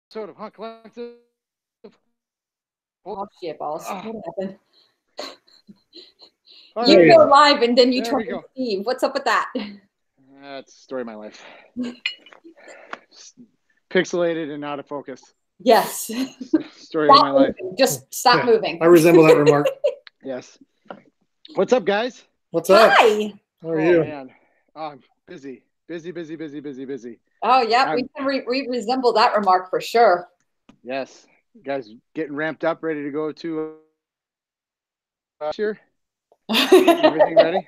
Sort of, huh? Collective. Oh shit balls! What happened? All You right. go live and then you There turn we to go. Steve. What's up with that? That's the story of my life. Pixelated and out of focus. Yes. Story of my life. Just stop moving. I resemble that remark. Yes. What's up, guys? What's up? Hi. How are you? Man. Oh, I'm busy. Busy. Oh, yeah. We resemble that remark for sure. Yes. You guys getting ramped up, ready to go to here? Everything ready?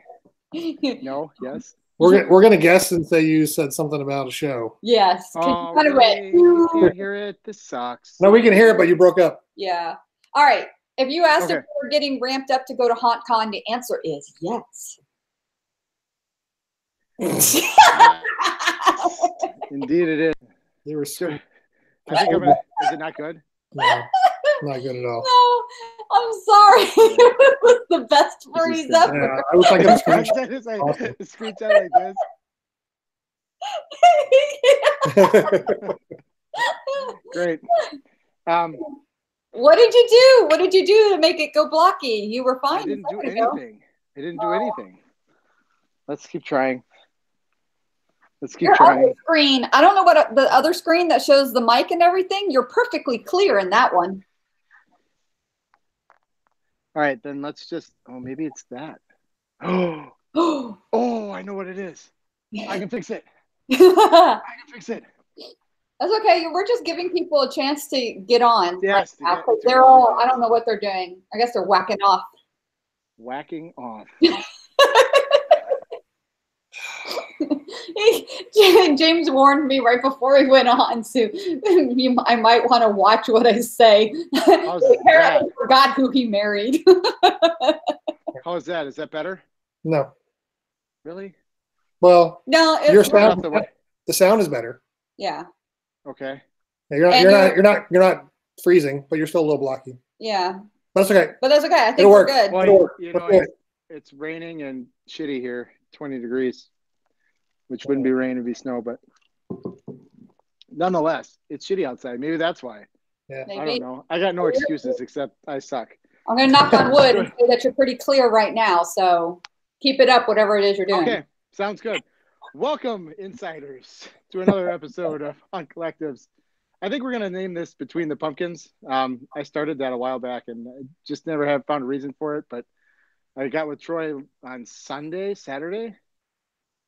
No? Yes? We're gonna guess and say you said something about a show. Yes. Oh, really? You can't hear it? This sucks. No, we can hear it, but you broke up. Yeah. All right. If you asked if we're getting ramped up to go to Hauntcon, the answer is yes. Indeed it is. They were so. I think I'm gonna, is it not good? No, not good at all. No, I'm sorry. It was the best freeze ever. Yeah, I wish I could a screenshot like this. Great. What did you do? What did you do to make it go blocky? You were fine. I didn't do anything. Let's keep trying. Your other screen. I don't know what the other screen that shows the mic and everything. You're perfectly clear in that one. All right, then let's just. Oh, maybe it's that. Oh, I know what it is. I can fix it. I can fix it. That's okay. We're just giving people a chance to get on. Yes. Right now, they're all. I don't know what they're doing. I guess they're whacking off. Whacking off. James warned me right before he went on, so I might want to watch what I say. I forgot who he married. How is that? Is that better? No. Really? Well, no. Your sound, the sound is better. Yeah. Okay. Yeah, you're not freezing, but you're still a little blocky. Yeah. That's okay. But that's okay. I think we're good. Well, you know, it's raining and shitty here, 20 degrees. Which wouldn't be rain, it'd be snow, but nonetheless, it's shitty outside. Maybe that's why. Yeah. I don't know. I got no excuses except I suck. I'm going to knock on wood and say that you're pretty clear right now. So keep it up, whatever it is you're doing. Okay. Sounds good. Welcome, insiders, to another episode of On Collectives. I think we're going to name this Between the Pumpkins. I started that a while back and I just never have found a reason for it, but I got with Troy on Saturday,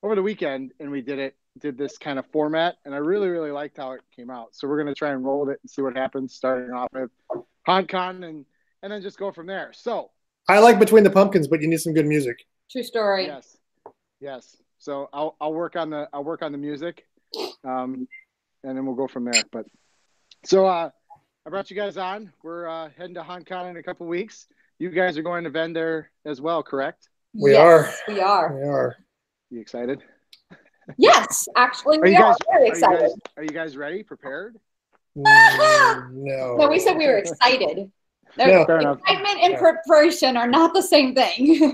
over the weekend, and we did this kind of format, and I really liked how it came out. So we're going to try and roll with it and see what happens, starting off with Hauntcon and then just go from there. So I like Between the Pumpkins, but you need some good music. True story. Yes. So I'll work on the music, and then we'll go from there. But so I brought you guys on. We're heading to Hauntcon in a couple weeks. You guys are going to Venn there as well, correct? We are. We are. We are. You excited? Yes, actually, we are very excited. Are you guys ready? Prepared? No. No, we said we were excited. No, excitement and preparation are not the same thing.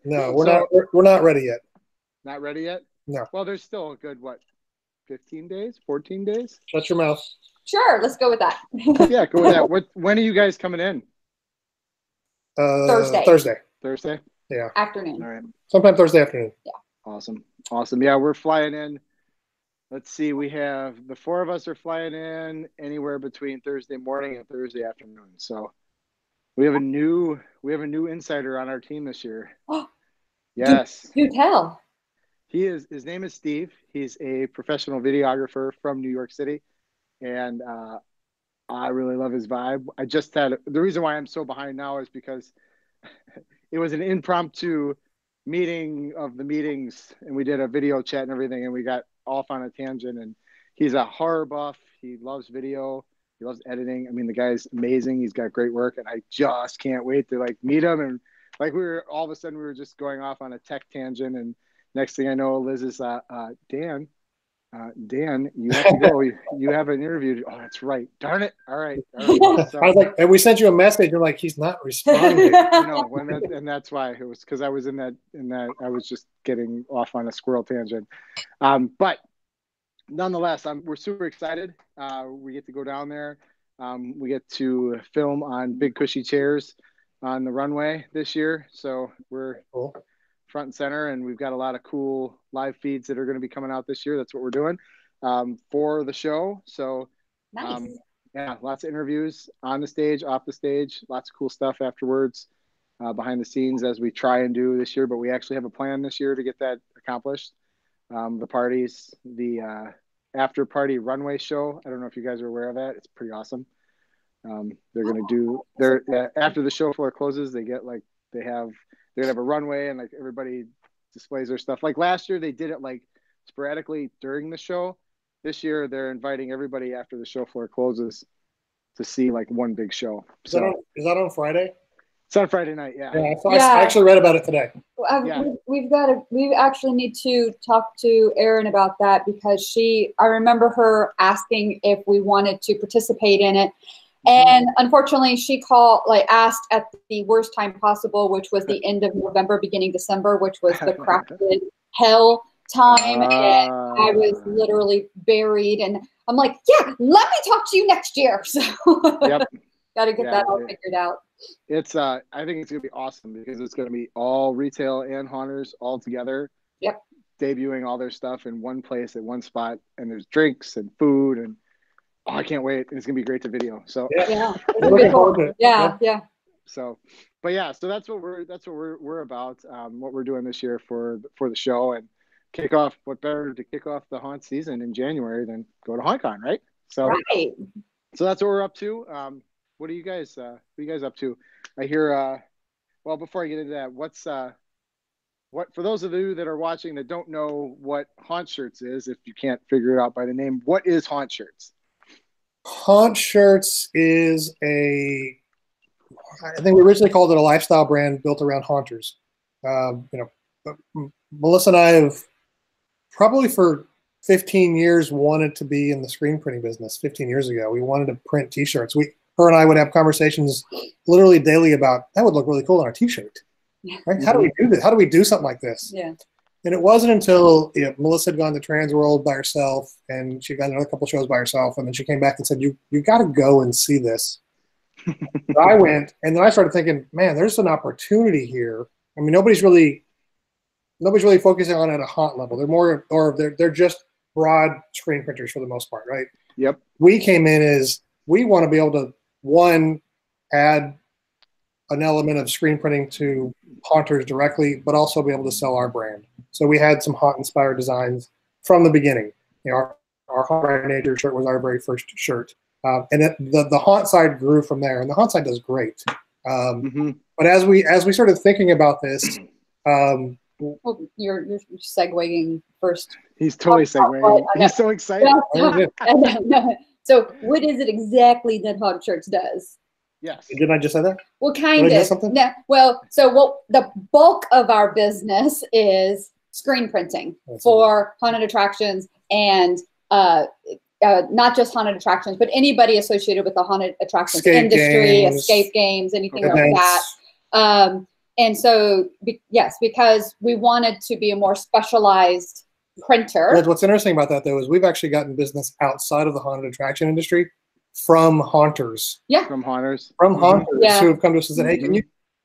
No, we're not ready yet. Not ready yet? No. Well, there's still a good 15 days, 14 days? Shut your mouth. Sure, let's go with that. Yeah, go with that. When are you guys coming in? Thursday. Thursday? Yeah. Afternoon. All right. Sometime Thursday afternoon. Yeah. Awesome. Yeah, we're flying in. Let's see. We have the four of us are flying in anywhere between Thursday morning and Thursday afternoon. So we have a new insider on our team this year. Yes. Do tell. His name is Steve. He's a professional videographer from New York City, and I really love his vibe. The reason why I'm so behind now is because it was an impromptu meeting of the meetings, and we did a video chat and everything, and we got off on a tangent. And he's a horror buff. He loves video. He loves editing. I mean, the guy's amazing. He's got great work, and I just can't wait to meet him. And all of a sudden we were just going off on a tech tangent, and next thing I know, Liz is Dan, you have to go. You have an interview. Oh, that's right. Darn it. All right. So, I was like, and we sent you a message. You're like, he's not responding. And that's why it was, because I was in that I was just getting off on a squirrel tangent. But nonetheless, we're super excited. We get to go down there. We get to film on big cushy chairs on the runway this year. So we're Cool. front and center, and we've got a lot of cool live feeds that are going to be coming out this year. That's what we're doing for the show. So Nice. yeah, lots of interviews on the stage, off the stage, lots of cool stuff afterwards, behind the scenes, as we try and do this year. But we actually have a plan this year to get that accomplished. The parties, the after party runway show. I don't know if you guys are aware of that. It's pretty awesome. They're going to do after the show floor closes, they're going to have a runway, and like everybody displays their stuff. Like last year, they did it like sporadically during the show. This year, they're inviting everybody after the show floor closes to see like one big show. Is that on Friday? It's on Friday night. Yeah. I actually read about it today. We actually need to talk to Erin about that, because I remember her asking if we wanted to participate in it. And unfortunately, she asked at the worst time possible, which was the end of November, beginning December, which was the crafted hell time. And I was literally buried. And I'm like, yeah, let me talk to you next year. So got to get that all figured out. It's I think it's gonna be awesome, because it's gonna be all retail and haunters all together. Yep. Debuting all their stuff in one place at one spot, and there's drinks and food, and I can't wait. It's gonna be great to video. So yeah. Cool. Yeah. So, but yeah, so that's what we're about. What we're doing this year for the show, and kick off. What better to kick off the haunt season in January than go to Hauntcon, right? So So that's what we're up to. What are you guys up to? I hear well, before I get into that, what for those of you that are watching that don't know what Haunt Shirts is, if you can't figure it out by the name, what is Haunt Shirts? Haunt Shirts is I think we originally called it a lifestyle brand built around haunters. Melissa and I have probably for 15 years wanted to be in the screen printing business. 15 years ago, we wanted to print T-shirts. Her and I would have conversations literally daily about, that would look really cool on our T-shirt. Right? How do we do this? How do we do something like this? Yeah. And it wasn't until Melissa had gone to Trans World by herself, and she got another couple shows by herself, and then she came back and said, "You got to go and see this." I went, and then I started thinking, man, there's an opportunity here. I mean, nobody's really focusing on it at a haunt level. They're just broad screen printers for the most part, right? Yep. We came in as, we want to be able to, one, add an element of screen printing to haunters directly, but also be able to sell our brand. So we had some haunt-inspired designs from the beginning. Our Haunt Nature shirt was our very first shirt. And the haunt side grew from there, and the haunt side does great. But as we started thinking about this, you're segueing first. He's totally segueing. He's so excited. So what is it exactly that Haunt Shirts does? Yes. Didn't I just say that? Well, kind of. No, well, so the bulk of our business is screen printing for haunted attractions, and not just haunted attractions, but anybody associated with the haunted attractions industry, escape games, anything like that. And so, yes, because we wanted to be a more specialized printer. What's interesting about that, though, is we've actually gotten business outside of the haunted attraction industry from haunters. Yeah. From haunters. From haunters who have come to us and said, hey,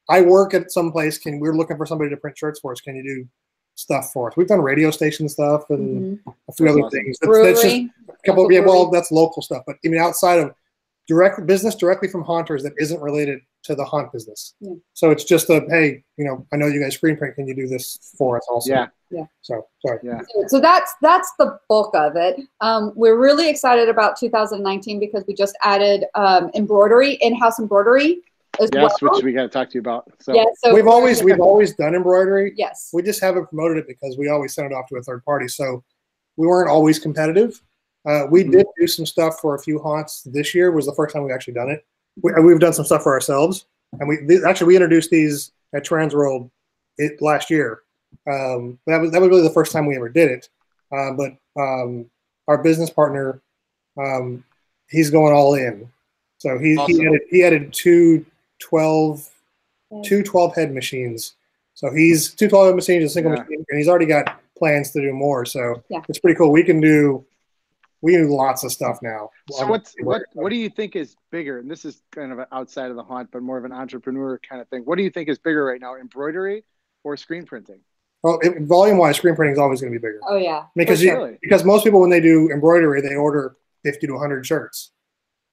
I work at some place, we're looking for somebody to print shirts for us. Can you do stuff for us? We've done radio station stuff and a few other things. That's just a couple well, that's local stuff. But even outside of direct business directly from haunters that isn't related to the haunt business. Yeah. So it's just hey, I know you guys screen print. Can you do this for us also? Yeah. Yeah. So sorry. Yeah. So that's the bulk of it. We're really excited about 2019 because we just added embroidery, in-house embroidery as well. Yes, which we got to talk to you about. So, yeah, so we've always done embroidery. Yes. We just haven't promoted it because we always sent it off to a third party. So we weren't always competitive. We did do some stuff for a few haunts. This year was the first time we've actually done it. We've done some stuff for ourselves, and we introduced these at Trans World last year. That was really the first time we ever did it. But our business partner, he's going all in. So he added two 12 head machines. So he's 2 12 head machines, a single machine, and he's already got plans to do more. So it's pretty cool. We can do We do lots of stuff now. So what do you think is bigger? And this is kind of outside of the haunt, but more of an entrepreneur kind of thing. What do you think is bigger right now, embroidery or screen printing? Well, volume-wise, screen printing is always going to be bigger. Oh yeah, because because most people, when they do embroidery, they order 50 to 100 shirts.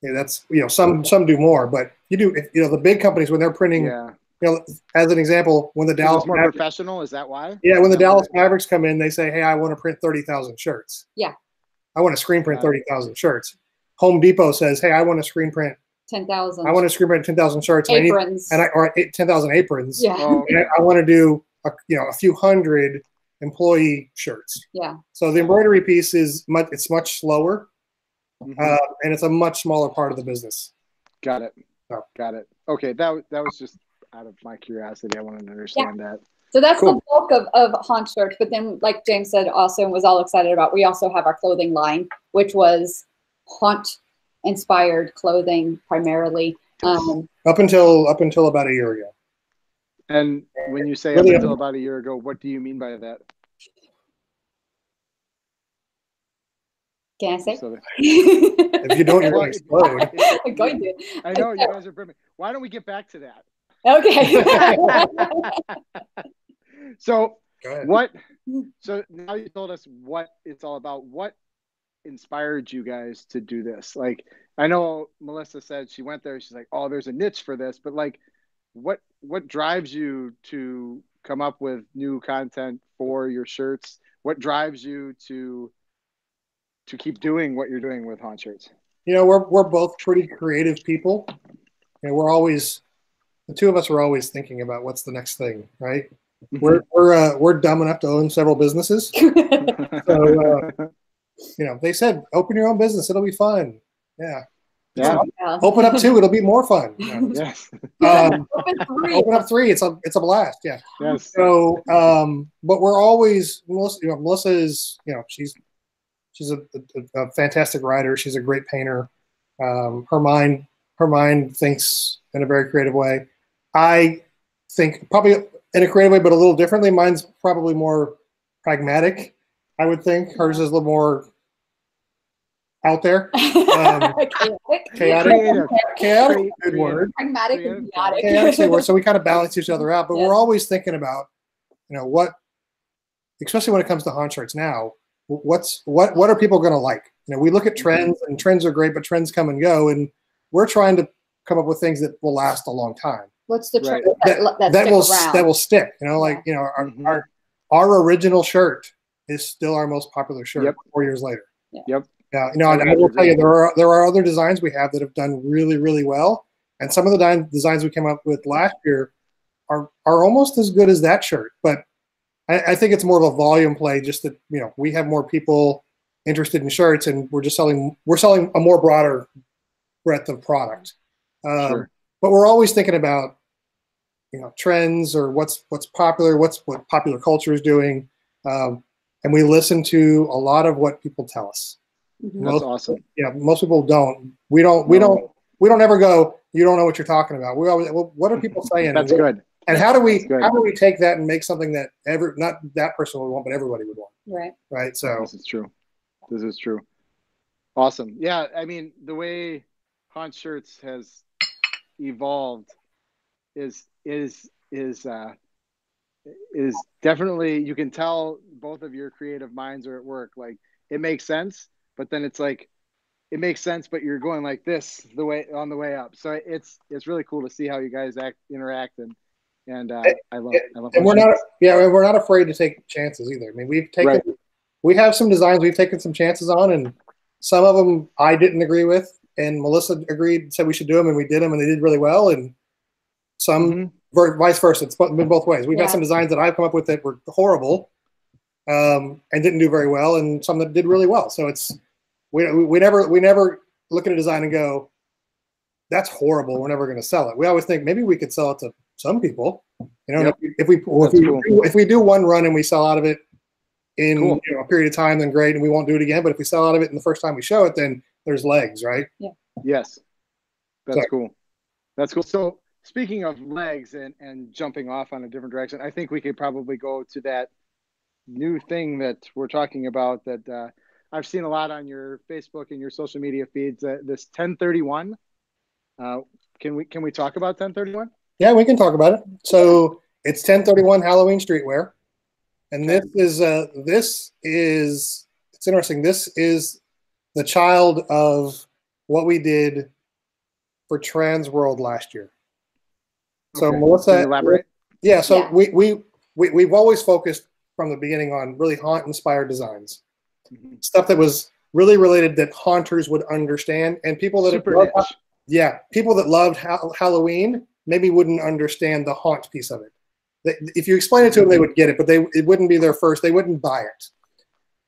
Yeah, that's, you know, some do more, but you do, you know, the big companies when they're printing. Yeah. You know, as an example, when the Dallas more professional, is that why? Yeah, when the Dallas Mavericks come in, they say, "Hey, I want to print 30,000 shirts." Yeah. I want to screen print 30,000 shirts. Home Depot says, "Hey, I want to screen print 10,000. I want to screen print 10,000 shirts. Aprons. Or 10,000 aprons. Yeah. And I want to do a few hundred employee shirts. Yeah. So the embroidery piece is much slower, and it's a much smaller part of the business. Got it. Oh. Got it. Okay, that was just out of my curiosity. I wanted to understand that. So that's the bulk of Haunt shirts. But then, like James said, also was all excited about, we also have our clothing line, which was Haunt inspired clothing primarily. Up until about a year ago. And when you say up until about a year ago, what do you mean by that? Can I say? If you don't, you're going to explode. I'm going to. I know, you guys are brilliant. Why don't we get back to that? Okay. So now you told us what it's all about. What inspired you guys to do this? Like, I know Melissa said she went there, she's like, oh, there's a niche for this, but like, what drives you to come up with new content for your shirts? What drives you to keep doing what you're doing with Haunt shirts? You know, we're both pretty creative people, and the two of us are always thinking about what's the next thing, right? We're dumb enough to own several businesses. So you know, they said open your own business, it'll be fun. Yeah. Open up 2, it'll be more fun. Yes. Open up 3, it's a blast. Yeah. Yes. So but we're always, Melissa is, you know, she's a fantastic writer. She's a great painter. Her mind thinks in a very creative way. I think probably in a creative way, but a little differently. Mine's probably more pragmatic, I would think. Hers is a little more out there. Chaotic. Good word. Pragmatic and chaotic. Chaotic. So we kind of balance each other out, but we're always thinking about, you know, what, especially when it comes to haunt shirts now, what are people going to like? You know, we look at trends, and trends are great, but trends come and go, and we're trying to come up with things that will last a long time. What's the trend that will stick? You know, like, you know, our original shirt is still our most popular shirt 4 years later. Yep. Yeah, you know, I will tell you, there are other designs we have that have done really, really well, and some of the designs we came up with last year are almost as good as that shirt. But I think it's more of a volume play, just that, you know, we have more people interested in shirts, and we're selling a more broader breadth of product. But we're always thinking about, you know, trends or what's popular, what popular culture is doing, and we listen to a lot of what people tell us. That's awesome. Yeah, most people don't. We don't ever go, you don't know what you're talking about. We always, well, what are people saying? That's good. And how do we take that and make something that not that person would want, but everybody would want? Right. Right. So this is true. Awesome. Yeah. I mean, the way Haunt shirts has evolved is definitely, you can tell both of your creative minds are at work. Like, it makes sense, but then it's like, it makes sense, but you're going like this on the way up. So it's really cool to see how you guys interact, and I love and we're not afraid to take chances either. I mean, we have some designs we've taken some chances on, and some of them I didn't agree with, and Melissa said we should do them, and we did them, and they did really well, and some vice versa. It's been both ways. We've got some designs that I've come up with that were horrible and didn't do very well, and some that did really well. So it's we never look at a design and go, that's horrible, we're never going to sell it. We always think maybe we could sell it to some people. You know, if we do one run and we sell out of it in a period of time, then great, and we won't do it again. But if we sell out of it in the first time we show it, then there's legs, right? Yeah. Yes. That's cool. That's cool. So speaking of legs and jumping off on a different direction, I think we could probably go to that new thing that we're talking about that I've seen a lot on your Facebook and your social media feeds. This 1031. Can we talk about 1031? Yeah, we can talk about it. So it's 1031 Halloween streetwear, and Okay. this is it's interesting. This is the child of what we did for Trans World last year. So Okay. Melissa, Can you elaborate? yeah. So Yeah. we've always focused from the beginning on really haunt inspired designs, Mm-hmm. stuff that was really related that haunters would understand, and people that Super loved, niche. yeah, people that loved Halloween maybe wouldn't understand the haunt piece of it. If you explain it to them, they would get it, but it wouldn't be their first. They wouldn't buy it.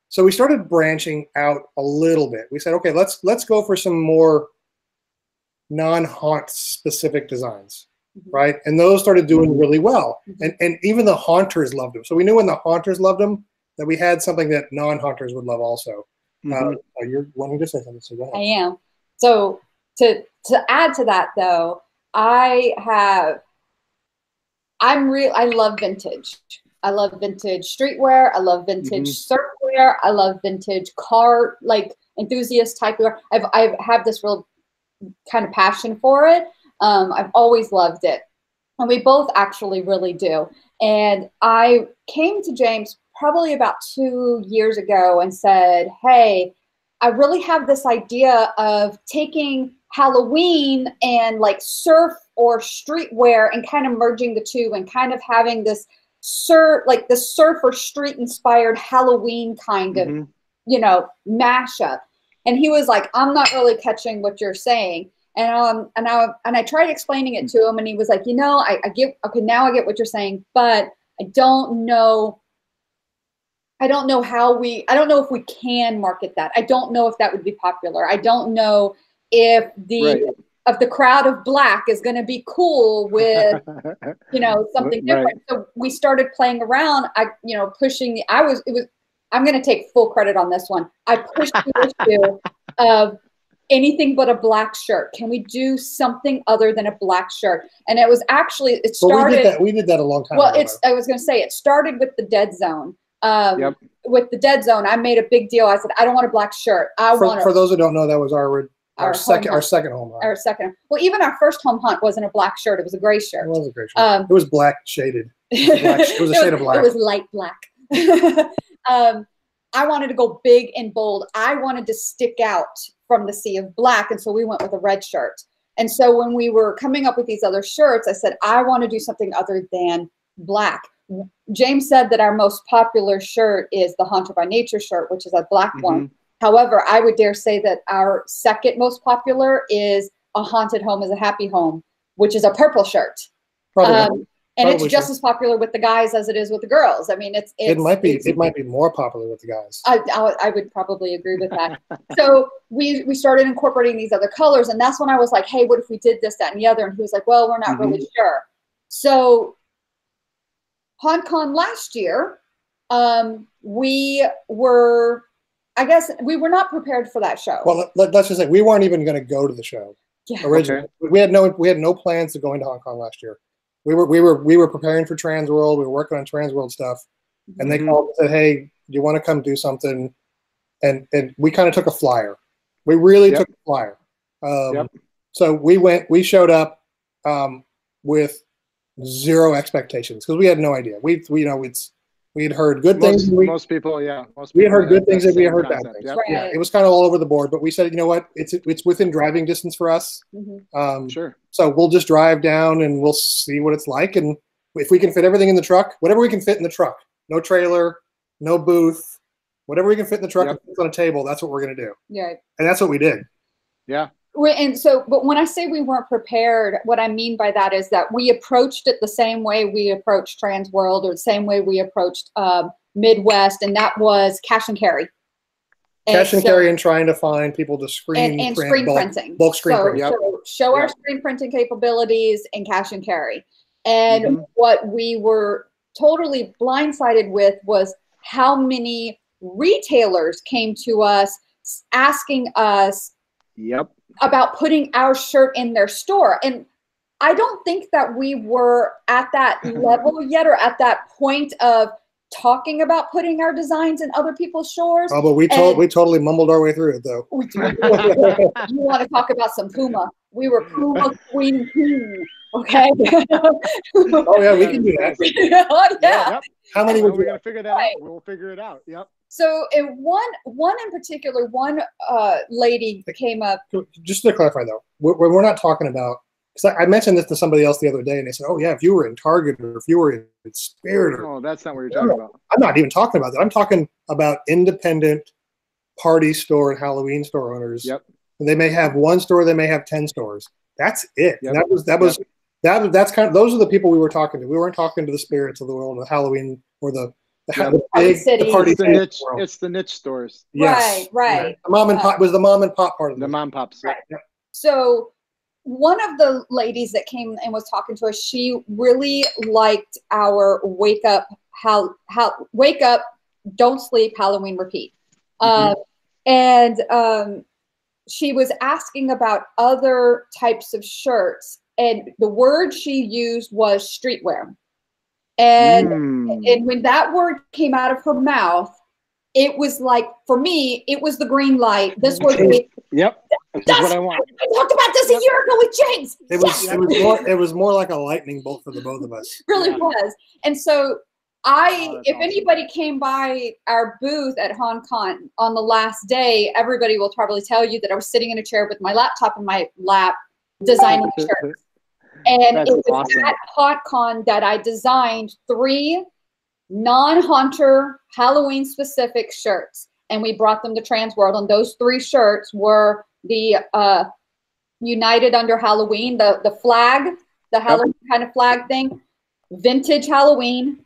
So we started branching out a little bit. We said, okay, let's go for some more non-haunt specific designs, right? And those started doing really well, and even the haunters loved them. So we knew when the haunters loved them that we had something that non-haunters would love also. You're wanting to say something, so go ahead. I am. So to add to that though, I love vintage. I love vintage streetwear. I love vintage surfwear. I love vintage car, like enthusiast type of wear. I have this real kind of passion for it. I've always loved it. And we both actually really do. And I came to James probably about 2 years ago and said, hey, I really have this idea of taking Halloween and like surf or streetwear and kind of merging the two and kind of having this surf or street inspired Halloween kind of, you know, mashup. And he was like, I'm not really catching what you're saying. And I tried explaining it to him, and he was like, you know, I get, okay, now I get what you're saying, but I don't know if we can market that. I don't know if that would be popular. I don't know if the crowd of black is going to be cool with, you know, something different. Right. So we started playing around. I'm going to take full credit on this one. I pushed the issue of anything but a black shirt. Can we do something other than a black shirt? And it was actually, it started. We did that a long time ago. Well, I was going to say, it started with the Dead Zone. With the Dead Zone, I made a big deal. I said, I don't want a black shirt. For those who don't know, that was our second home hunt. Our second. Well, even our first home hunt wasn't a black shirt. It was a gray shirt. It was a gray shirt. It was black shaded. It was a shade of black. It was light black. I wanted to go big and bold. I wanted to stick out from the sea of black. And so we went with a red shirt. And so when we were coming up with these other shirts, I said, I want to do something other than black. James said that our most popular shirt is the Haunted by Nature shirt, which is a black one. However, I would dare say that our second most popular is a haunted home is a happy home, which is a purple shirt. And it's just as popular with the guys as it is with the girls. I mean, it might be more popular with the guys. I would probably agree with that. So we started incorporating these other colors, and that's when I was like, hey, what if we did this, that, and the other? And he was like, well, we're not really sure. So Hauntcon last year, we were not prepared for that show. Well, let's just say we weren't even going to go to the show originally. Okay. We had no plans of going to Hauntcon last year. We were preparing for Trans World. We were working on Trans World stuff, and they called and said, "Hey, do you want to come do something?" And we kind of took a flyer. We really took a flyer. So we showed up with zero expectations because we had no idea. We had heard good things. Most people we had heard good things and we had heard bad things. Yep. Right. Yeah, it was kind of all over the board. But we said, you know what? It's within driving distance for us. Sure. So we'll just drive down and we'll see what it's like, and if we can fit everything in the truck, whatever we can fit in the truck, no trailer, no booth, whatever we can fit in the truck and put on a table, that's what we're gonna do. Yeah. And that's what we did. Yeah. And so, but when I say we weren't prepared, what I mean by that is that we approached it the same way we approached Trans World, or the same way we approached Midwest, and that was cash and carry. Cash and carry, and trying to find people to screen and screen printing. Bulk screen printing. So show our screen printing capabilities and cash and carry. And what we were totally blindsided with was how many retailers came to us asking us about putting our shirt in their store. And I don't think that we were at that level yet, or at that point of talking about putting our designs in other people's stores. Oh, but we totally mumbled our way through it, though. You want to talk about some Puma? We were Puma Queen King. Okay. Oh yeah, we can do that. Yeah. Yep. How many? We're gonna figure that out. We'll figure it out. Yep. So, one in particular, one lady came up. Just to clarify, though, we're not talking about. Because I mentioned this to somebody else the other day, and they said, "Oh yeah, if you were in Target or if you were in Spirit." Oh, that's not what you're talking about. I'm not even talking about that. I'm talking about independent party store and Halloween store owners. Yep. And they may have one store, they may have 10 stores. That's it. Yep. That's kind of, those are the people we were talking to. We weren't talking to the spirits of the world, the Halloween or the party niche. It's the niche stores. Yes. Right. The mom and pop was the mom and pop part of the mom and pops. Right. Yeah. So one of the ladies that came and was talking to us, she really liked our wake up, don't sleep, Halloween repeat. She was asking about other types of shirts, and the word she used was streetwear. And when that word came out of her mouth, it was like, for me, it was the green light. This was Yep. That's what I want. I talked about this a year ago with James. It was more like a lightning bolt for the both of us. It really was. And so if anybody came by our booth at Hauntcon on the last day, everybody will probably tell you that I was sitting in a chair with my laptop in my lap designing shirts. And it was at Hauntcon that I designed 3 non-Haunter Halloween specific shirts. And we brought them to Transworld. And those 3 shirts were the United Under Halloween, the flag, the Halloween kind of flag thing, Vintage Halloween,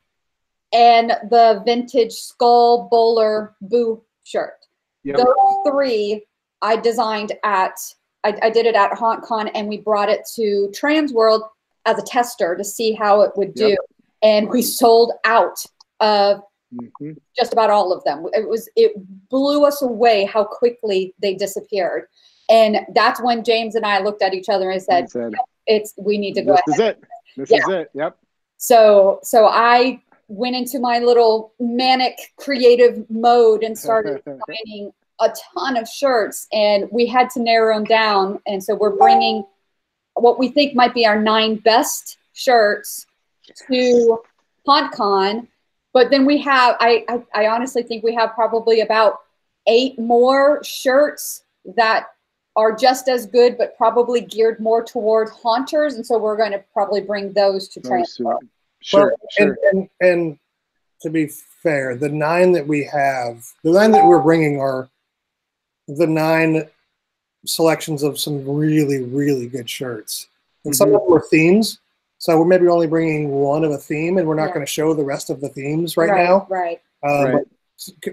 and the Vintage Skull Bowler Boo shirt. Yep. Those 3 I designed I did it at Hauntcon, and we brought it to Transworld as a tester to see how it would do. Yep. And we sold out of just about all of them. It blew us away how quickly they disappeared. And that's when James and I looked at each other and said, we need to go ahead. This is it. This is it. Yep. So I went into my little manic creative mode and started designing a ton of shirts, and we had to narrow them down. And so we're bringing what we think might be our 9 best shirts to Hauntcon. But then we have, I honestly think we have probably about 8 more shirts that are just as good, but probably geared more toward haunters. And so we're going to probably bring those to Transworld. Sure. And to be fair, the 9 that we're bringing are the 9 selections of some really, really good shirts. And some of them are themes. So we're maybe only bringing one of a theme, and we're not going to show the rest of the themes right now. Right. But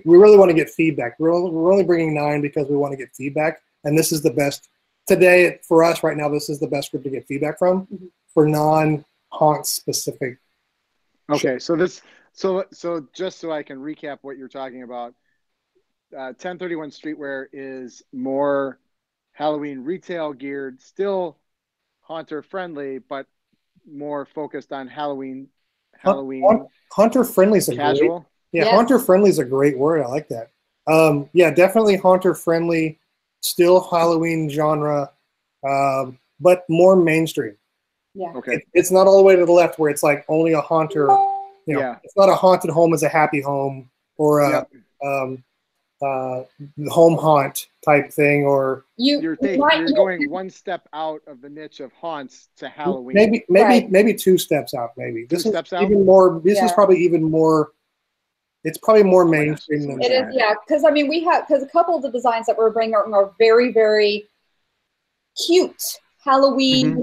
we really want to get feedback. We're only bringing 9 because we want to get feedback. And this is the best. Today, for us right now, this is the best group to get feedback from for non-haunt specific. Okay, so just so I can recap what you're talking about, 1031 Streetwear is more Halloween retail geared, still haunter friendly, but more focused on Halloween. Haunter friendly is casual. Haunter friendly is a great word. I like that. Yeah, definitely haunter friendly, still Halloween genre, but more mainstream. Yeah. Okay. It's not all the way to the left where it's like only a haunter. It's not a haunted home is a happy home, or a home haunt type thing, or you're going one step out of the niche of haunts to Halloween. Maybe 2 steps out. Maybe this is even more. This is probably even more. It's probably more mainstream than it is. Yeah, because I mean, because a couple of the designs that we're bringing are very, very cute Halloween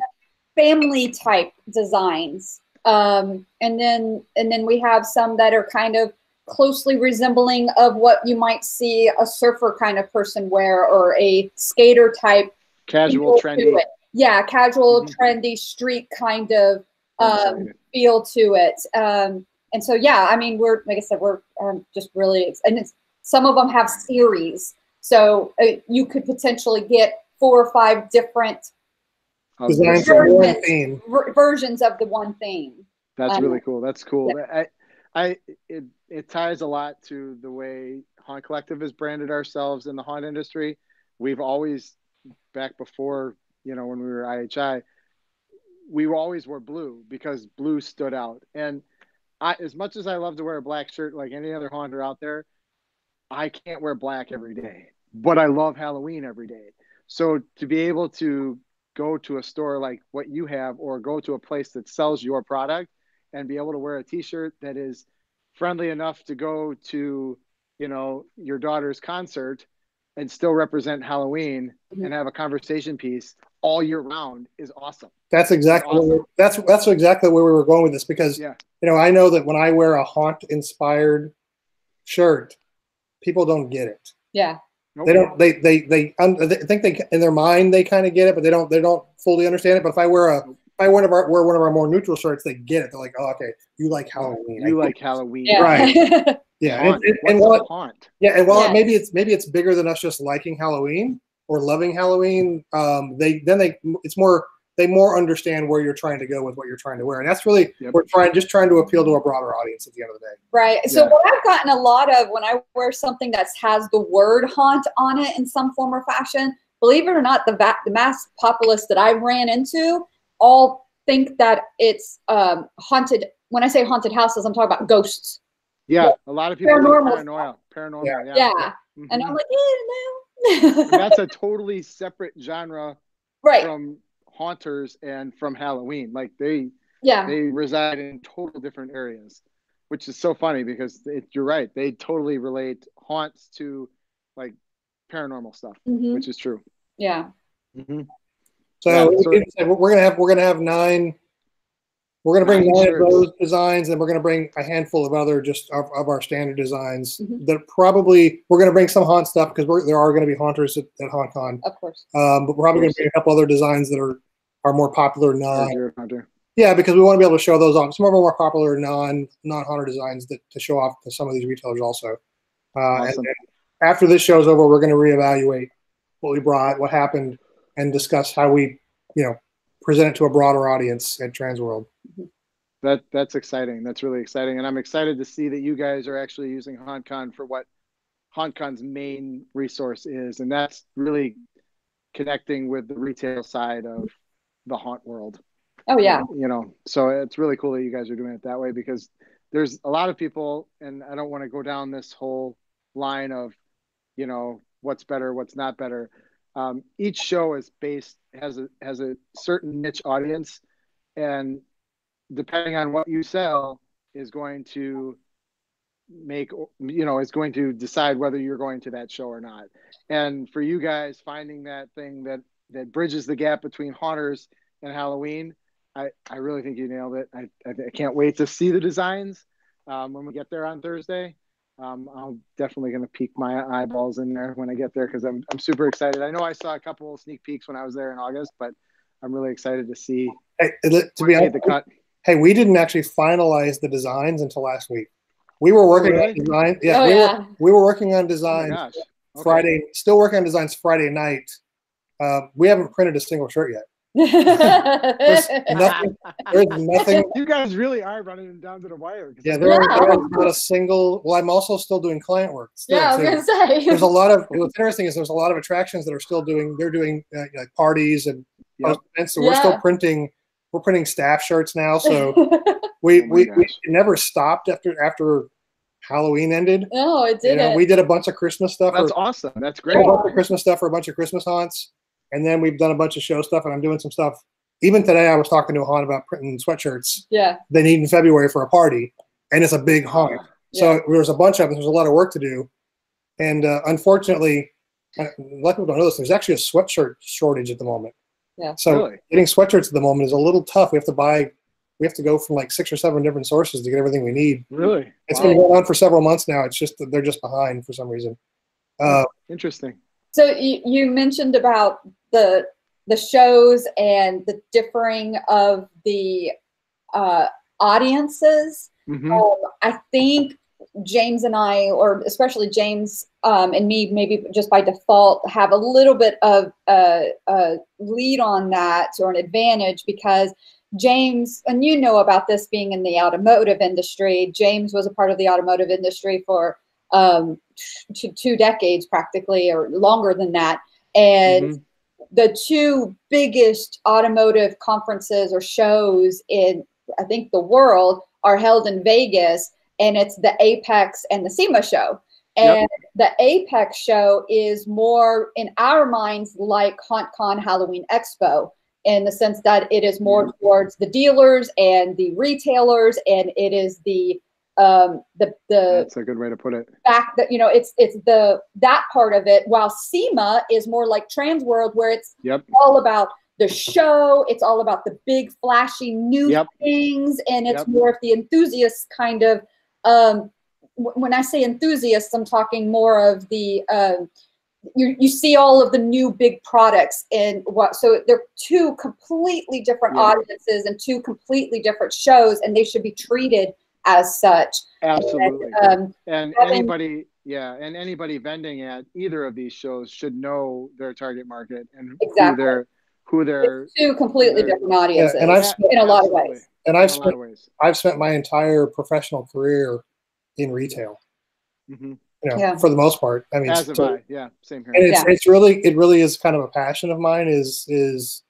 family type designs. And then we have some that are kind of closely resembling of what you might see a surfer kind of person wear, or a skater type. Casual, trendy. Yeah, casual, trendy, street kind of feel to it. And so, yeah, I mean, we're, like I said, we're just really, and some of them have series. So you could potentially get 4 or 5 different designs for one theme. Versions of the one theme. That's really cool. That's cool. Yeah. it ties a lot to the way Haunt Collective has branded ourselves in the haunt industry. We've always, back before, when we were IHI, we always wore blue because blue stood out. And as much as I love to wear a black shirt like any other haunter out there, I can't wear black every day, but I love Halloween every day. So to be able to go to a store like what you have, or go to a place that sells your product and be able to wear a t-shirt that is friendly enough to go to, your daughter's concert and still represent Halloween and have a conversation piece all year round is awesome. That's exactly that's exactly where we were going with this, because I know that when I wear a haunt inspired shirt, people don't get it. Yeah. Nope. They don't. They think they in their mind they kind of get it, but they don't fully understand it. But if I wear one of our more neutral shirts, they get it. They're like, oh, okay, you like Halloween. You like Halloween, yeah. Right? Yeah. And while haunt? Yeah, and while maybe it's bigger than us just liking Halloween or loving Halloween, they more understand where you're trying to go with what you're trying to wear. And that's really, we're trying to appeal to a broader audience at the end of the day. Right. So what I've gotten a lot of when I wear something that has the word haunt on it in some form or fashion, believe it or not, the mass populace that I ran into all think that it's haunted. When I say haunted houses, I'm talking about ghosts. Yeah. A lot of people paranormal. Yeah. Mm-hmm. And I'm like, no. That's a totally separate genre from haunters and from Halloween. Like they reside in total different areas, which is so funny because you're right, they totally relate haunts to like paranormal stuff, which is true. So we're gonna have 9. We're gonna bring 9 of those designs, and we're gonna bring a handful of other just of our standard designs that probably we're gonna bring some haunt stuff because there are gonna be haunters at Hauntcon, of course. But we're probably gonna bring a couple other designs that are more popular because we want to be able to show those off. Some of our more popular non-haunter designs to show off to some of these retailers also. Awesome. And after this show's over, we're going to reevaluate what we brought, what happened, and discuss how we, present it to a broader audience at Transworld. That's exciting. That's really exciting, and I'm excited to see that you guys are actually using Hauntcon for what Hauntcon's main resource is, and that's really connecting with the retail side of the haunt world. Oh yeah. So it's really cool that you guys are doing it that way, because there's a lot of people, and I don't want to go down this whole line of, what's better, what's not better. Each show has a certain niche audience, and depending on what you sell is going to is going to decide whether you're going to that show or not. And for you guys, finding that thing that bridges the gap between haunters and Halloween, I really think you nailed it. I can't wait to see the designs when we get there on Thursday. I'm definitely going to peek my eyeballs in there when I get there, because I'm super excited. I know I saw a couple of sneak peeks when I was there in August, but I'm really excited to see. To be honest, the cut. Hey, we didn't actually finalize the designs until last week. We were working on design. Yeah, we were working on designs Friday. Still working on designs Friday night. We haven't printed a single shirt yet. There's nothing. You guys really are running them down to the wire. Yeah, there is not a single. Well, I'm also still doing client work. Still, I was gonna say. There's a lot of. What's interesting is there's a lot of attractions that are still doing. They're doing like parties and events. So we're still printing. We're printing staff shirts now. So we never stopped after Halloween ended. No, it didn't. We did a bunch of Christmas stuff. That's awesome. That's great. A bunch of Christmas stuff for a bunch of Christmas haunts. And then we've done a bunch of show stuff, and I'm doing some stuff. Even today, I was talking to a haunt about printing sweatshirts. Yeah. They need in February for a party, and it's a big haunt. So there's a bunch of them. There's a lot of work to do, and unfortunately, a lot of people don't know this. There's actually a sweatshirt shortage at the moment. Yeah. So getting sweatshirts at the moment is a little tough. We have to go from like 6 or 7 different sources to get everything we need. Really? It's been going on for several months now. It's just that they're just behind for some reason. Interesting. So you mentioned about the shows and the differing of the audiences. I think James and I, or especially James and me, maybe just by default, have a little bit of a lead on that, or an advantage, because James, and you know about this being in the automotive industry. James was a part of the automotive industry for 2 decades practically, or longer than that. And the 2 biggest automotive conferences or shows in, I think, the world are held in Vegas, and it's the Apex and the SEMA show. And the Apex show is more, in our minds, like Hauntcon Halloween Expo, in the sense that it is more towards the dealers and the retailers, and it is the that's a good way to put it. Fact that, you know, it's that part of it, while SEMA is more like Trans World, where it's all about the show, it's all about the big flashy new things, and it's more of the enthusiast kind of when I say enthusiasts, I'm talking more of the you see all of the new big products, and so they're 2 completely different audiences and 2 completely different shows, and they should be treated as such. Absolutely. And anybody vending at either of these shows should know their target market and who they're it's 2 completely different audiences, and I've in a lot of ways. And I've spent my entire professional career in retail. You know, for the most part. I mean, same here. And it really is kind of a passion of mine. Is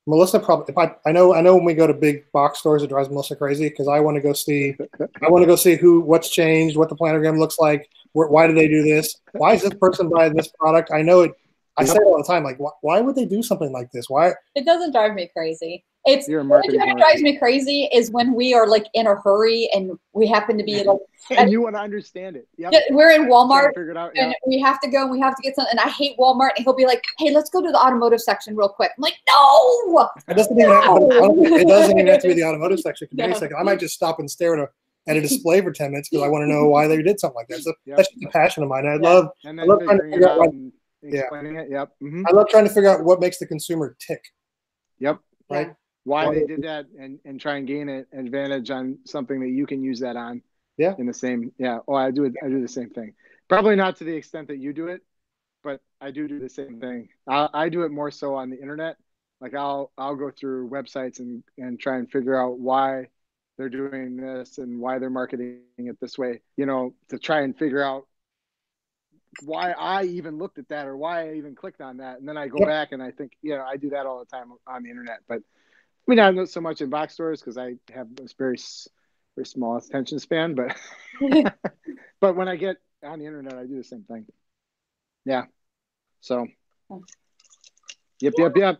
Melissa probably? I know when we go to big box stores, it drives Melissa crazy because I want to go see what's changed, what the planogram looks like, why do they do this? Why is this person buying this product? I know it. I say it all the time. Like, why would they do something like this? Why? It doesn't drive me crazy. What drives me crazy is when we are like in a hurry and we happen to be like, and you want to understand it. We're in Walmart and we have to go and we have to get something. And I hate Walmart. And he'll be like, "Hey, let's go to the automotive section real quick." I'm like, "No." It doesn't even have to be the automotive section. It could be any second. I might just stop and stare at a display for 10 minutes because I want to know why they did something like that. So that's just a passion of mine. I love trying to figure out explaining it. I love trying to figure out what makes the consumer tick. Right. Why they did that and try and gain an advantage on something that you can use that on. In the same. I do the same thing. Probably not to the extent that you do it, but I do the same thing. I do it more so on the internet. Like I'll go through websites and try and figure out why they're doing this and why they're marketing it this way, you know, to try and figure out why I even looked at that or why I even clicked on that. And then I go back and I think, I do that all the time on the internet. But I mean, not so much in box stores because I have this very, very small attention span. But but when I get on the internet, I do the same thing. Yeah. So, yep.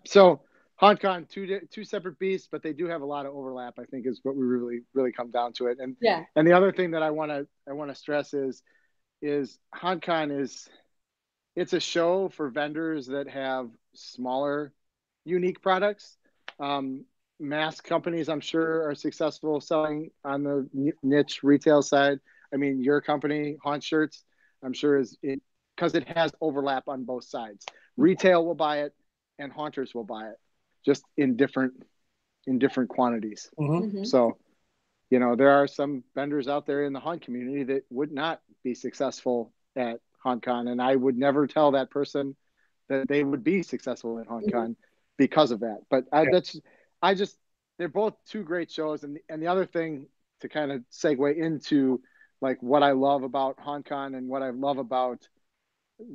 So, Hauntcon, two separate beasts, but they do have a lot of overlap. I think is what we really come down to it. And the other thing that I want to stress is Hauntcon it's a show for vendors that have smaller, unique products. Mass companies, I'm sure, are successful selling on the niche retail side. I mean, your company, Haunt Shirts, I'm sure because it has overlap on both sides. Retail will buy it, and haunters will buy it, just in different quantities. So, there are some vendors out there in the haunt community that would not be successful at Hauntcon, and I would never tell that person that they would be successful at Hauntcon because of that. But they're both 2 great shows, and the other thing to kind of segue into like what I love about Hauntcon and what I love about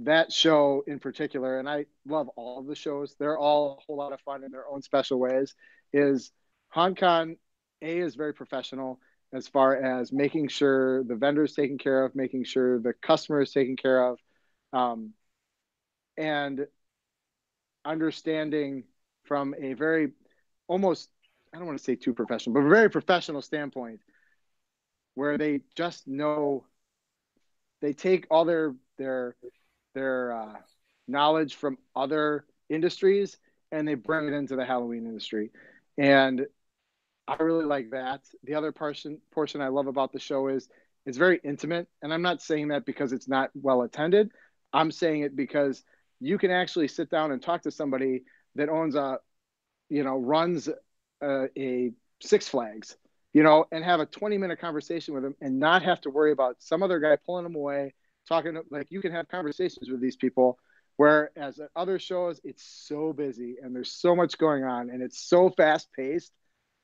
that show in particular, and I love all of the shows. They're all a whole lot of fun in their own special ways. Is Hauntcon is very professional as far as making sure the vendor is taken care of, making sure the customer is taken care of, and understanding from a very almost, I don't want to say too professional, but a very professional standpoint, where they just know they take all their knowledge from other industries and they bring it into the Halloween industry. And I really like that. The other portion I love about the show is it's very intimate. And I'm not saying that because it's not well attended. I'm saying it because you can actually sit down and talk to somebody that owns runs a Six Flags, and have a 20-minute conversation with them and not have to worry about some other guy pulling them away, talking. Like, you can have conversations with these people Whereas at other shows, it's so busy and there's so much going on and it's so fast paced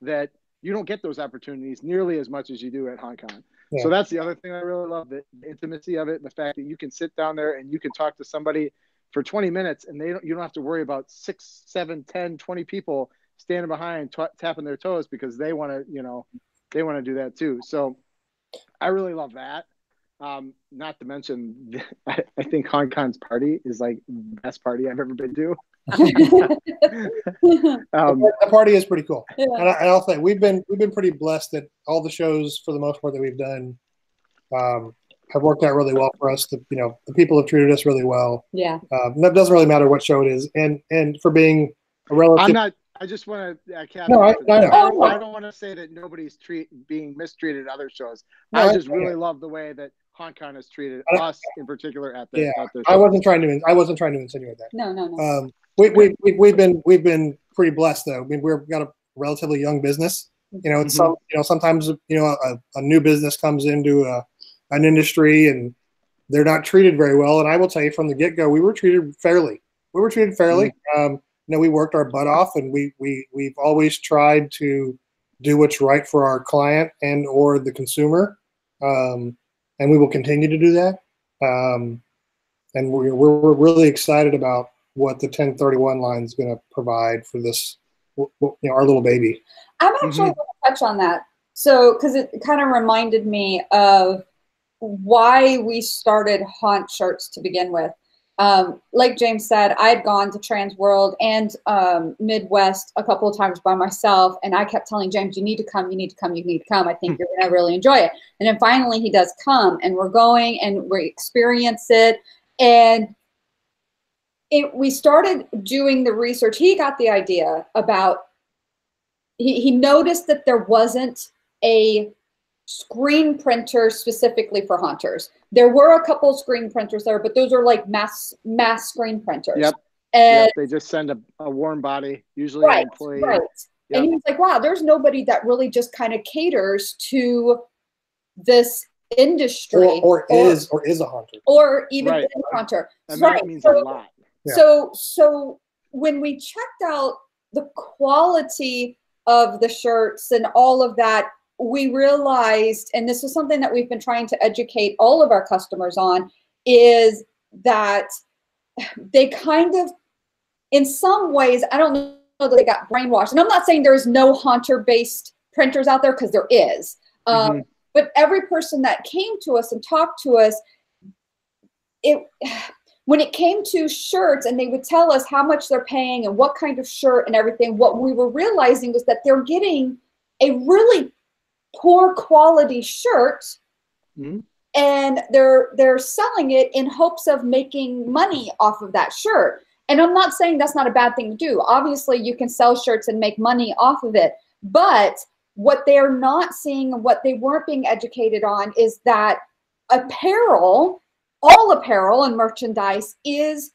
that you don't get those opportunities nearly as much as you do at Hauntcon. Yeah. So that's the other thing I really love, the intimacy of it, and the fact that you can sit down there and you can talk to somebody for 20 minutes and you don't have to worry about 6, 7, 10, 20 people standing behind tapping their toes because they want to, they want to do that too. So I really love that. Not to mention, I think Hauntcon's party is like the best party I've ever been to. The party is pretty cool. Yeah. And I'll say we've been pretty blessed that all the shows for the most part that we've done have worked out really well for us. The people have treated us really well. Yeah. It doesn't really matter what show it is, and for being a relative. I just want to. No, I know. I don't want to say that nobody's being mistreated at other shows. No, I just really love the way that Hauntcon has treated us in particular at the. Yeah, at the I wasn't trying to insinuate that. No. We've been pretty blessed though. I mean, we've got a relatively young business. It's sometimes a new business comes into an industry and they're not treated very well. And I will tell you from the get go, we were treated fairly. We worked our butt off, and we've always tried to do what's right for our client and or the consumer, and we will continue to do that. And we're really excited about what the 1031 line is going to provide for this, our little baby. I'm actually going to touch on that. So, because it kind of reminded me of why we started Haunt shirts to begin with. Like James said, I had gone to Trans World and Midwest a couple of times by myself, and I kept telling James, you need to come, you need to come, you need to come. I think you're going to really enjoy it. And then finally he does come, and we're going and we experience it. And we started doing the research. He got the idea about, he noticed that there wasn't a screen printer specifically for haunters. There were a couple screen printers there, but those are like mass screen printers. Yep. And they just send a warm body, usually an employee. Right. Yep. And he was like, wow, there's nobody that really just kind of caters to this industry. Or is a haunter. Or even is a haunter. And that means a lot. Yeah. So when we checked out the quality of the shirts and all of that, we realized, and this is something that we've been trying to educate all of our customers on, is that they kind of, in some ways, I don't know that they got brainwashed. And I'm not saying there's no haunter-based printers out there, because there is. But every person that came to us and talked to us, when it came to shirts and they would tell us how much they're paying and what kind of shirt and everything, what we were realizing was that they're getting a really poor quality shirt, and they're selling it in hopes of making money off of that shirt. And I'm not saying that's not a bad thing to do. Obviously, you can sell shirts and make money off of it. But what they're not seeing and what they weren't being educated on is that apparel, all apparel and merchandise, is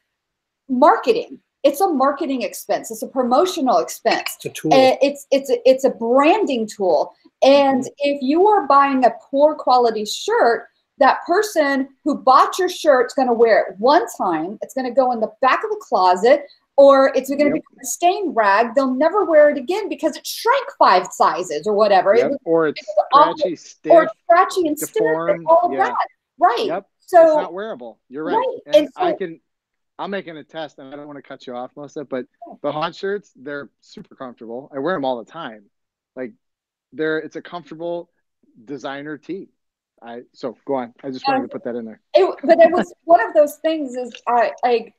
marketing. It's a marketing expense. It's a promotional expense. It's a tool. It's a branding tool. And if you are buying a poor quality shirt, that person who bought your shirt is going to wear it one time. It's going to go in the back of the closet, or it's going to become a stain rag. They'll never wear it again because it shrank 5 sizes or whatever. Or it's scratchy, stiff, or scratchy and deformed. Stiff, all of that. Right. Yep. So it's not wearable. You're right. And so, I'll make an attest, and I don't want to cut you off, Melissa, but the Haunt shirts, they're super comfortable. I wear them all the time. Like, it's a comfortable designer tee. So go on. I just wanted to put that in there. But it was one of those things. Is I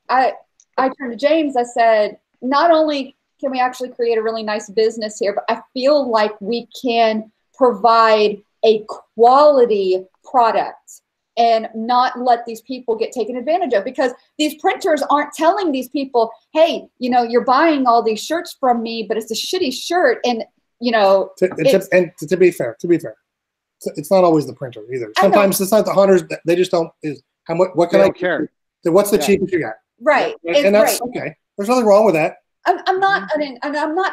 turned to James. I said, not only can we actually create a really nice business here, but I feel like we can provide a quality product and not let these people get taken advantage of, because these printers aren't telling these people, hey, you're buying all these shirts from me, but it's a shitty shirt. And, to be fair, it's not always the printer either. Sometimes it's not the hunters. They just don't, what can I care? So what's the cheapest you got? Right. And that's okay. There's nothing wrong with that. I'm not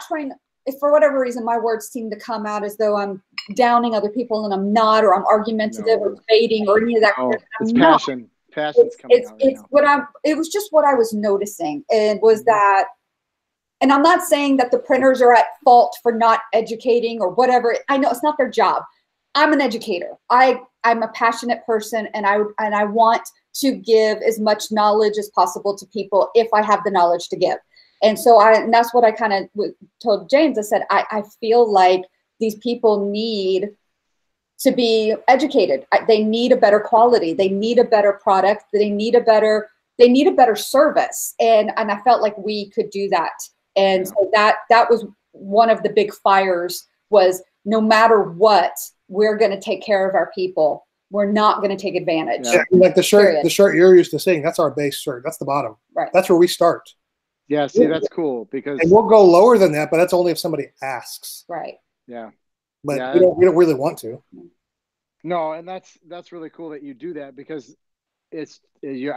trying, if for whatever reason my words seem to come out as though I'm downing other people, and I'm not, or I'm argumentative or debating or any of that. It's passion. passion's coming out right now. It was just what I was noticing, and was that, and I'm not saying that the printers are at fault for not educating or whatever. I know it's not their job. I'm an educator. I'm a passionate person, and I want to give as much knowledge as possible to people if I have the knowledge to give. And so and that's what I kind of told James. I said, I feel like these people need to be educated. They need a better quality. They need a better product. They need a better service. And I felt like we could do that. And so that was one of the big fires, was no matter what, we're going to take care of our people. We're not going to take advantage. Yeah, like the shirt you're used to seeing, that's our base shirt. That's the bottom. Right. That's where we start. Yeah, see, that's cool, because and we'll go lower than that, but that's only if somebody asks. Right. Yeah. But we don't really want to. No, and that's really cool that you do that, because I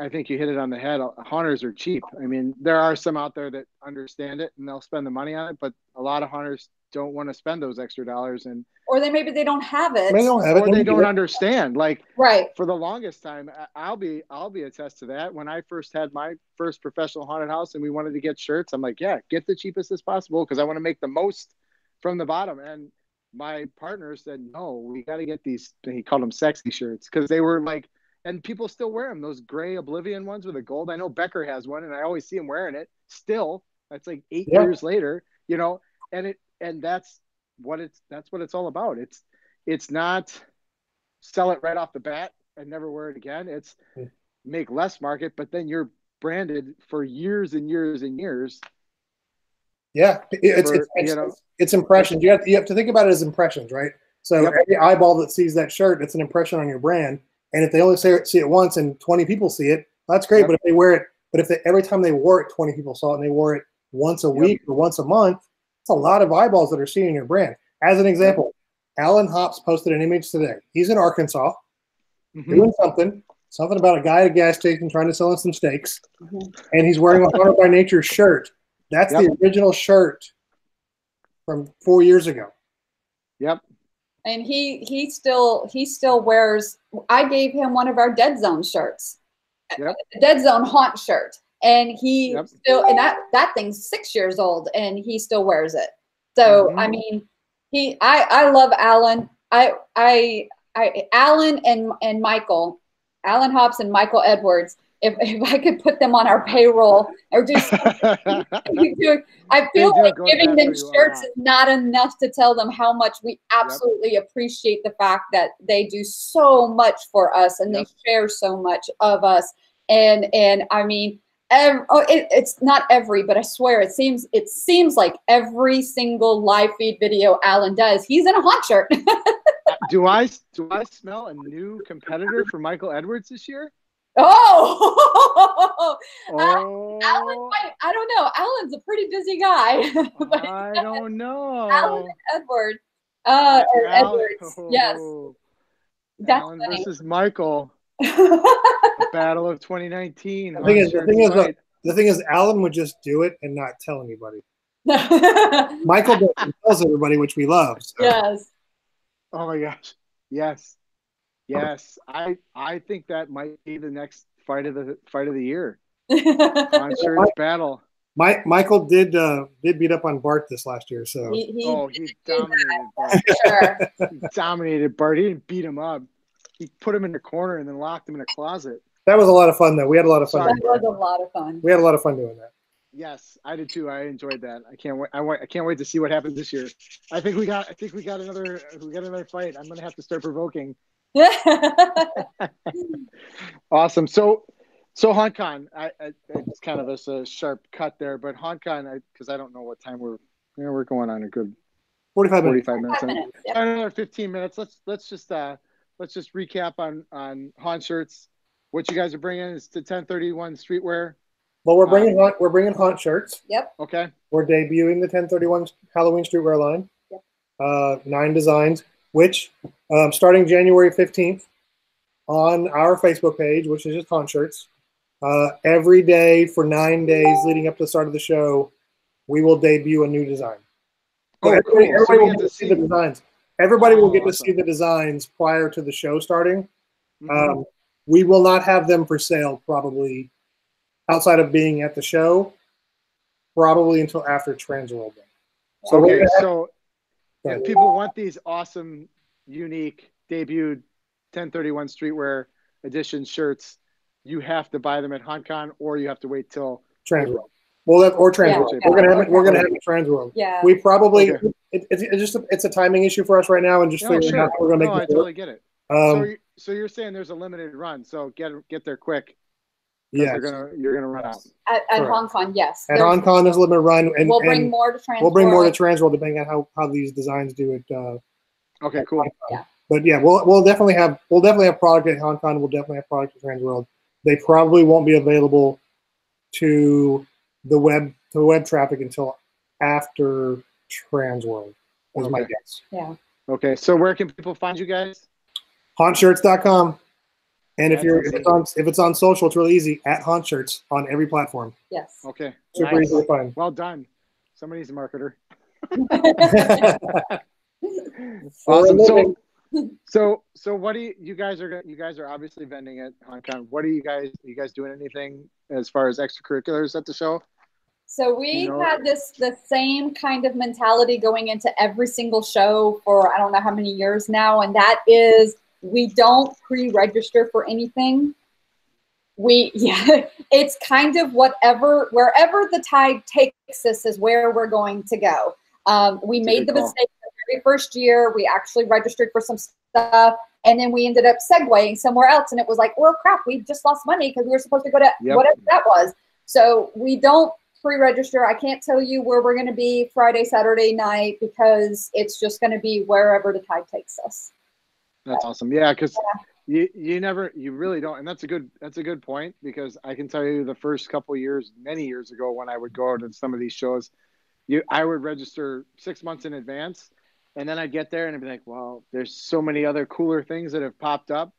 think you hit it on the head. Hunters are cheap. I mean, there are some out there that understand it and they'll spend the money on it, but a lot of hunters don't want to spend those extra dollars, or maybe they don't have it. They don't have it. Or they don't understand. Like, right. For the longest time, I'll be attest to that. When I first had my first professional haunted house and we wanted to get shirts, I'm like, yeah, get the cheapest as possible, because I want to make the most from the bottom. And my partner said, no, we got to get these, he called them sexy shirts, because they were like, and people still wear them, those gray Oblivion ones with the gold. I know Becker has one, and I always see him wearing it still. That's like 8 years later, and that's what it's all about. It's not sell it right off the bat and never wear it again. It's make less market, but then you're branded for years and years and years. Yeah, it's impressions. You have to think about it as impressions, right? So every eyeball that sees that shirt, it's an impression on your brand. And if they only see it once and 20 people see it, that's great. But if they wear it, every time they wore it, 20 people saw it, and they wore it once a week or once a month, it's a lot of eyeballs that are seeing your brand. As an example, Alan Hops posted an image today. He's in Arkansas doing something about a guy at a gas station trying to sell him some steaks, and he's wearing a Hunter by Nature shirt. That's the original shirt from 4 years ago. Yep. And he still wears. I gave him one of our Dead Zone shirts, Dead Zone haunt shirt, and he still, and that thing's 6 years old, and he still wears it. So I mean, I love Alan. Alan and Michael, Alan Hops and Michael Edwards. If I could put them on our payroll or do something, I feel like giving them shirts is not enough to tell them how much we absolutely appreciate the fact that they do so much for us, and they share so much of us. And I mean, it's not every, but I swear it seems like every single live feed video Alan does, he's in a haunt shirt. Do I smell a new competitor for Michael Edwards this year? Oh, Alan I don't know. Alan's a pretty busy guy. I don't know. Alan Edward. Edwards. Yes. That's Alan funny. versus Michael. The battle of 2019. The thing is, Alan would just do it and not tell anybody. Michael tells everybody, which we love. So. Yes. Oh my gosh. Yes. Yes, I think that might be the next fight of the year. Concert battle. Michael did beat up on Bart this last year, so he dominated Bart. Sure. He dominated Bart. He didn't beat him up. He put him in the corner and then locked him in a closet. That was a lot of fun, though. We had a lot of fun. That was a lot of fun. We had a lot of fun doing that. Yes, I did too. I enjoyed that. I can't wait. I can't wait to see what happens this year. I think we got another fight. I'm gonna have to start provoking. Awesome. So Hauntcon, it's kind of a sharp cut there, but Hauntcon, because I don't know what time we're going on a good 45 minutes. Another 15 minutes. Let's just recap on haunt shirts. What you guys are bringing is to 1031 streetwear. Well, we're bringing haunt shirts. Yep. Okay. We're debuting the 1031 Halloween streetwear line. Yep. 9 designs. Which, starting January 15th, on our Facebook page, which is just haunt shirts, every day for 9 days leading up to the start of the show, we will debut a new design. So everybody will get to see the designs. Everybody will get to see the designs prior to the show starting. We will not have them for sale probably outside of being at the show, probably until after Transworld Day. So okay, so if people want these awesome, unique, debuted 1031 Streetwear edition shirts, you have to buy them at Hauntcon, or you have to wait till Transworld. Well, or Transworld. Yeah. We're gonna have it Transworld. Yeah. We probably it's a timing issue for us right now, and just figuring out how we're gonna make I it totally get it. So you're saying there's a limited run, so get there quick. Yeah, you're gonna run out at Hauntcon. Yes, at Hauntcon there's a limited run, and we'll bring more to Transworld. We'll bring more to Transworld depending on how these designs do it. Okay, cool. Yeah. But yeah, we'll definitely have product at Hauntcon. We'll definitely have product at Transworld. They probably won't be available to the web traffic until after Transworld. Is my guess. Yeah. Okay, so where can people find you guys? Hauntshirts.com. And if it's on social, it's really easy. At Hauntshirts on every platform. Yes. Okay. Super easy to find. Well done. Somebody's a marketer. Awesome. So what do you guys are obviously vending at Hauntcon. What are you guys doing anything as far as extracurriculars at the show? So we had the same kind of mentality going into every single show for I don't know how many years now, and that is we don't pre-register for anything. It's kind of wherever the tide takes us is where we're going to go. We made the mistake the very first year. We actually registered for some stuff, and then we ended up segueing somewhere else, and it was like, well, crap, we just lost money because we were supposed to go to whatever that was. So we don't pre-register. I can't tell you where we're going to be Friday, Saturday night because it's just going to be wherever the tide takes us. That's awesome. Yeah, because you really don't, and that's a good point, because I can tell you the first couple of years, many years ago, when I would go to some of these shows, I would register 6 months in advance, and then I'd get there and I'd be like, well, there's so many other cooler things that have popped up.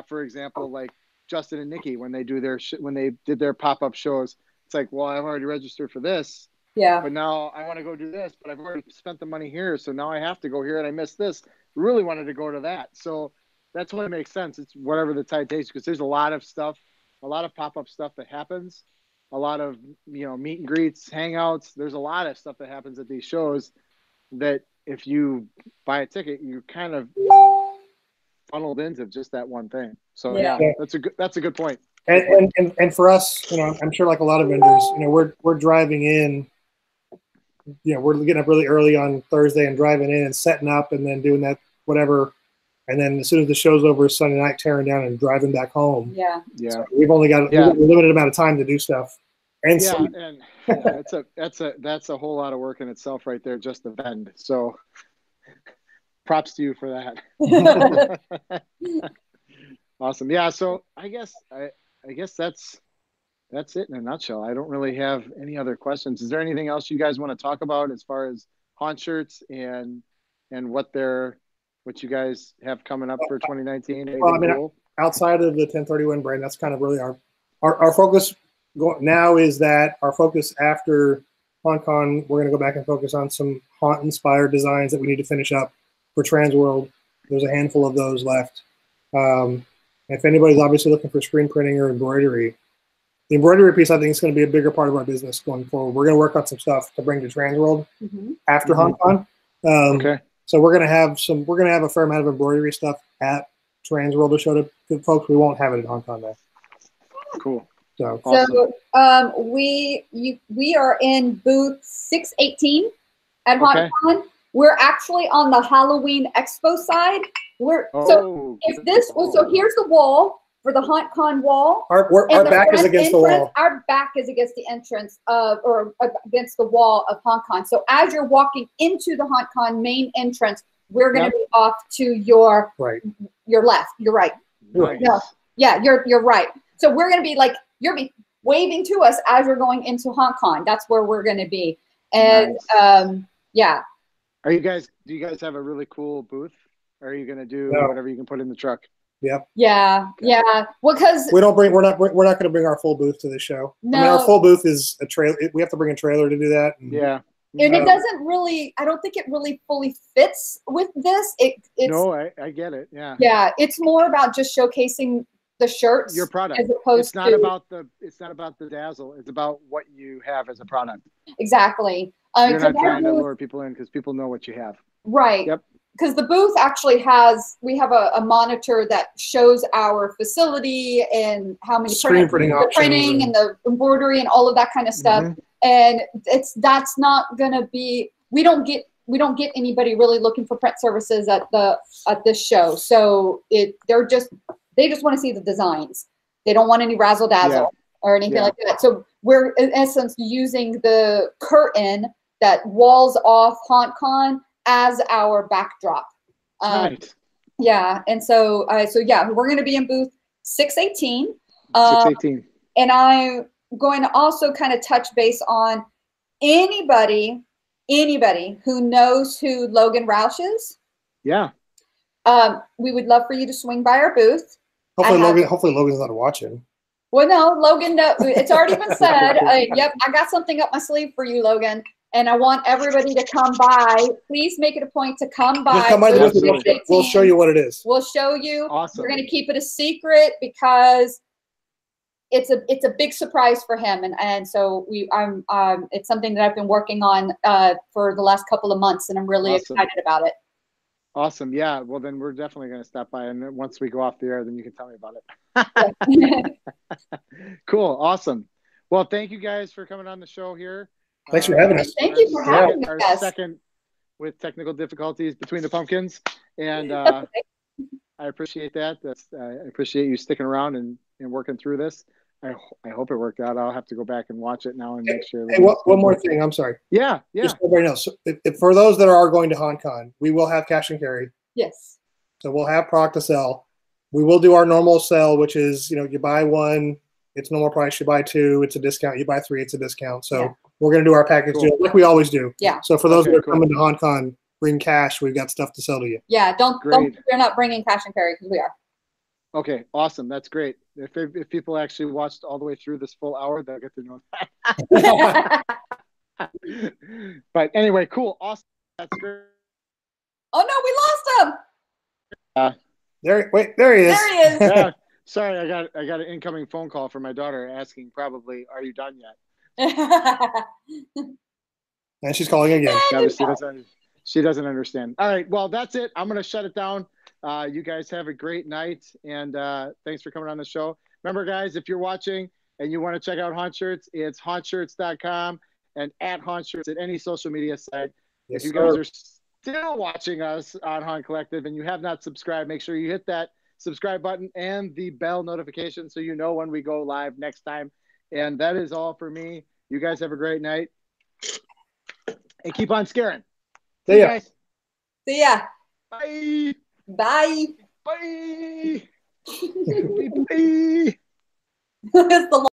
For example, like Justin and Nikki, when they did their pop-up shows, it's like, well, I've already registered for this. Yeah. But now I want to go do this, but I've already spent the money here, so now I have to go here and I missed this. Really wanted to go to that. So that's what makes sense. It's whatever the tide takes, because there's a lot of stuff, a lot of pop-up stuff that happens, a lot of, meet and greets, hangouts. There's a lot of stuff that happens at these shows that if you buy a ticket, you're kind of funneled into just that one thing. So yeah, that's a good point. And for us, I'm sure like a lot of vendors, we're driving in, we're getting up really early on Thursday and driving in and setting up and then doing that, whatever. And then as soon as the show's over Sunday night, tearing down and driving back home. Yeah. So we've only got a limited amount of time to do stuff. And that's a whole lot of work in itself right there, just the vend. So props to you for that. Awesome. Yeah. So I guess that's it in a nutshell. I don't really have any other questions. Is there anything else you guys want to talk about as far as Hauntshirts and what you guys have coming up for 2019? Well, outside of the 1031 brand, that's kind of really our focus now is that our focus after Hauntcon, we're going to go back and focus on some haunt-inspired designs that we need to finish up for Transworld. There's a handful of those left. If anybody's obviously looking for screen printing or embroidery, the embroidery piece, I think, is going to be a bigger part of our business going forward. We're going to work on some stuff to bring to Transworld after Hauntcon. Okay. So we're going to have a fair amount of embroidery stuff at Transworld to show to folks. We won't have it at Hauntcon though. Cool. So awesome. So we are in booth 618 at Hauntcon. We're actually on the Halloween Expo side. So here's the wall for the Hauntcon wall. Our back is against the wall. Our back is against the entrance or against the wall of Hauntcon. So as you're walking into the Hauntcon main entrance, we're going to be off to your left. You're right. Nice. No, yeah, you're right. So we're going to be like, you'll be waving to us as you're going into Hauntcon. That's where we're going to be. And yeah. Do you guys have a really cool booth? Or are you going to do whatever you can put in the truck? Yep. Yeah. Yeah. Well, because we're not going to bring our full booth to the show. No. I mean, our full booth is a trailer. We have to bring a trailer to do that. And, yeah. And it doesn't really, I don't think it really fully fits with this. It's no, I get it. Yeah. Yeah. It's more about just showcasing the shirts, your product. as opposed it's not to about the dazzle. It's about what you have as a product. exactly. You're not trying to lure people in because people know what you have. Right. Yep. Because the booth actually we have a monitor that shows our facility and how many printing printing and the embroidery and all of that kind of stuff. Mm-hmm. And that's not gonna be, we don't get anybody really looking for print services at this show. So they just want to see the designs. They don't want any razzle dazzle or anything like that. So we're in essence using the curtain that walls off Hauntcon as our backdrop. Right. Yeah, and so we're going to be in booth 618. 618. And I'm going to also kind of touch base on anybody who knows who Logan Roush is. Yeah. We would love for you to swing by our booth. Hopefully Logan's not watching. Well, no, Logan, it's already been said. Yep, I got something up my sleeve for you, Logan. And I want everybody to come by. Please make it a point to come by. Just come by the booth. We'll show you what it is. We'll show you. Awesome. We're going to keep it a secret because it's a big surprise for him, and so it's something that I've been working on for the last couple of months, and I'm really excited about it. Awesome. Yeah. Well, then we're definitely going to stop by, and then once we go off the air, then you can tell me about it. Cool. Awesome. Well, thank you guys for coming on the show here. Thanks for having us. Thank you for having us. Our second with technical difficulties between the pumpkins, and I appreciate that. I appreciate you sticking around and working through this. I hope it worked out. I'll have to go back and watch it now and make sure. Hey, one more thing. I'm sorry. Yeah. Just so everybody knows. So if for those that are going to Hauntcon, we will have cash and carry. Yes. So we'll have product to sell. We will do our normal sell, which is, you buy one, it's normal price. You buy two, it's a discount. You buy three, it's a discount. So we're going to do our package deal like we always do. Yeah. So for those that are coming to Hauntcon, bring cash. We've got stuff to sell to you. Yeah. Don't you're not bringing cash and carry because we are. Okay, awesome. That's great. If people actually watched all the way through this full hour, they'll get to know that. But anyway, cool, awesome. That's great. Oh no, we lost him. There he is. There he is. Yeah, sorry, I got an incoming phone call from my daughter asking, probably, "Are you done yet?" And she's calling again. She doesn't understand. All right, well, that's it. I'm gonna shut it down. You guys have a great night, and thanks for coming on the show. Remember, guys, if you're watching and you want to check out Haunt Shirts, it's hauntshirts.com and at Haunt Shirts at any social media site. Yes, if you guys are still watching us on Haunt Collective and you have not subscribed, make sure you hit that subscribe button and the bell notification so you know when we go live next time. And that is all for me. You guys have a great night. And keep on scaring. See ya. Guys. See ya. Bye. Bye. Bye. Bye. It's the